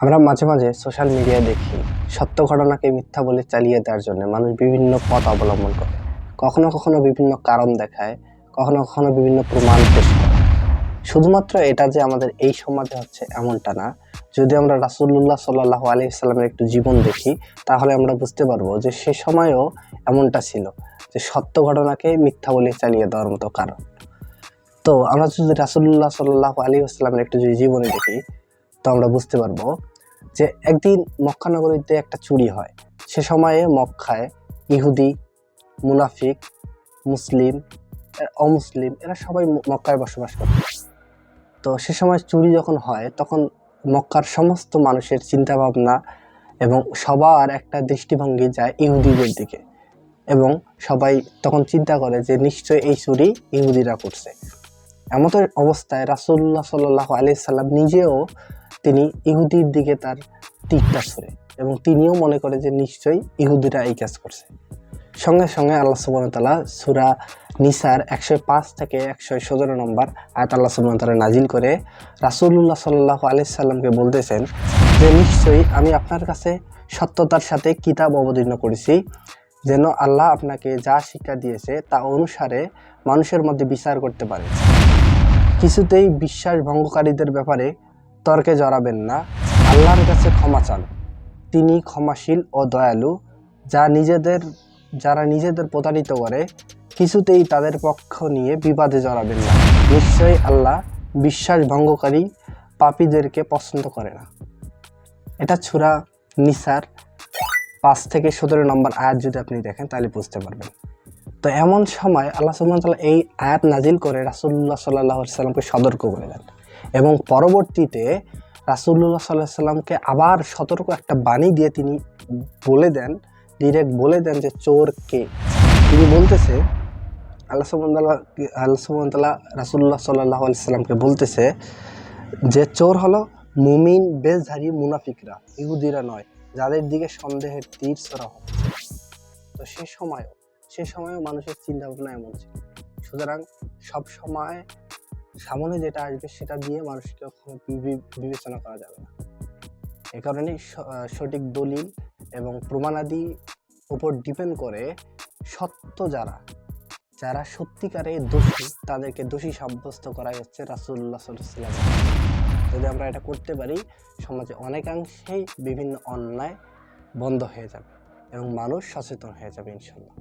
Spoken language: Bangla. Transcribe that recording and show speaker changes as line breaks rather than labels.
আমরা মাঝে মাঝে সোশ্যাল মিডিয়ায় দেখি সত্য ঘটনাকে মিথ্যা বলে চালিয়ে দেওয়ার জন্য মানুষ বিভিন্ন পথ অবলম্বন করে। কখনো কখনো বিভিন্ন কারণ দেখায়, কখনো কখনো বিভিন্ন প্রমাণ পেশ করে। শুধুমাত্র এটা যে আমাদের এই সমাজে হচ্ছে এমনটা না। যদি আমরা রাসূলুল্লাহ সাল্লাল্লাহু আলাইহি সাল্লামের একটু জীবন দেখি, তাহলে আমরা বুঝতে পারবো যে সে সময়েও এমনটা ছিল, যে সত্য ঘটনাকে মিথ্যা বলে চালিয়ে দেওয়ার মতো কারণ। তো আমরা যদি রাসূলুল্লাহ সাল্লাল্লাহু আলাইহি ওয়াসাল্লামের একটু যদি জীবনী দেখি, তো আমরা বুঝতে পারবো যে একদিন মক্কা নগরীতে একটা চুরি হয়। সে সময়ে মক্কায় ইহুদি, মুনাফিক, মুসলিম, অমুসলিম এরা সবাই মক্কায় বসবাস করত। তো সে সময় চুরি যখন হয়, তখন মক্কার সমস্ত মানুষের চিন্তা ভাবনা এবং সবার একটা দৃষ্টিভঙ্গি যায় ইহুদিদের দিকে, এবং সবাই তখন চিন্তা করে যে নিশ্চয়ই এই চুরি ইহুদিরা করছে। এমত অবস্থায় রাসূলুল্লাহ সাল্লাল্লাহু আলাইহি সাল্লাম নিজেও তিনি ইহুদির দিকে তার তীরটা ছুঁড়ে, এবং তিনিও মনে করে যে নিশ্চয়ই ইহুদিরা এই কাজ করছে। সঙ্গে সঙ্গে আল্লাহ সুবহানাহু ওয়া তাআলা সূরা নিসার 105 থেকে 117 নম্বর আয়াত আল্লাহ সুবহানাহু ওয়া তাআলা নাজিল করে রাসূলুল্লাহ সাল্লাল্লাহু আলাইহি সাল্লামকে বলতেছেন যে নিশ্চয়ই আমি আপনার কাছে সত্যতার সাথে কিতাব অবতীর্ণ করেছি, যেন আল্লাহ আপনাকে যা শিক্ষা দিয়েছে তা অনুসারে মানুষের মধ্যে বিচার করতে পারেন। কিছুতেই বিশ্বাস ভঙ্গকারীদের ব্যাপারে তর্কে জড়াবেন না। আল্লাহর কাছে ক্ষমা চান, তিনি ক্ষমাশীল ও দয়ালু। যারা নিজেদের প্রতারিত করে, কিছুতেই তাদের পক্ষ নিয়ে বিবাদে জড়াবেন না। নিশ্চয়ই আল্লাহ বিশ্বাস ভঙ্গকারী পাপীদেরকে পছন্দ করে না। এটা সূরা নিসার 5 থেকে 17 নম্বর আয়াত যদি আপনি দেখেন তাহলে বুঝতে পারবেন। তো এমন সময় আল্লাহ সুবহানাহু ওয়া তাআলা এই আয়াত নাজিল করে রাসূলুল্লাহ সাল্লাল্লাহু আলাইহি সাল্লামকে সতর্ক করে দেন, এবং পরবর্তীতে রাসূলুল্লাহ সাল্লাল্লাহু আলাইহি সাল্লামকে আবার সতর্ক একটা বাণী দিয়ে তিনি ডিরেক্ট বলে দেন যে চোর কে। তিনি বলতেছে, আল্লাহ সুবহানাহু ওয়া তাআলা রাসূলুল্লাহ সাল্লাল্লাহু আলাইহি সাল্লামকে বলতেছে যে চোর হলো মুমিন বেশধারী মুনাফিকরা, ইহুদিরা নয়, যাদের দিকে সন্দেহের তীর ছোড়া হচ্ছে। তো সে সময়ও মানুষের চিন্তা ভাবনা এমন ছিল। সুতরাং সব সময় সামনে যেটা আসবে সেটা দিয়ে মানুষকে বিবেচনা করা যাবে না। এ কারণে সঠিক দলিল এবং প্রমাণাদি উপর ডিপেন্ড করে সত্য যারা সত্যিকারে দোষী, তাদেরকে দোষী সাব্যস্ত করাই হচ্ছে রাসূলুল্লাহ সাল্লাল্লাহু আলাইহি ওয়াসাল্লাম। যদি আমরা এটা করতে পারি, সমাজে অনেকাংশেই বিভিন্ন অন্যায় বন্ধ হয়ে যাবে এবং মানুষ সচেতন হয়ে যাবে ইনশাআল্লাহ।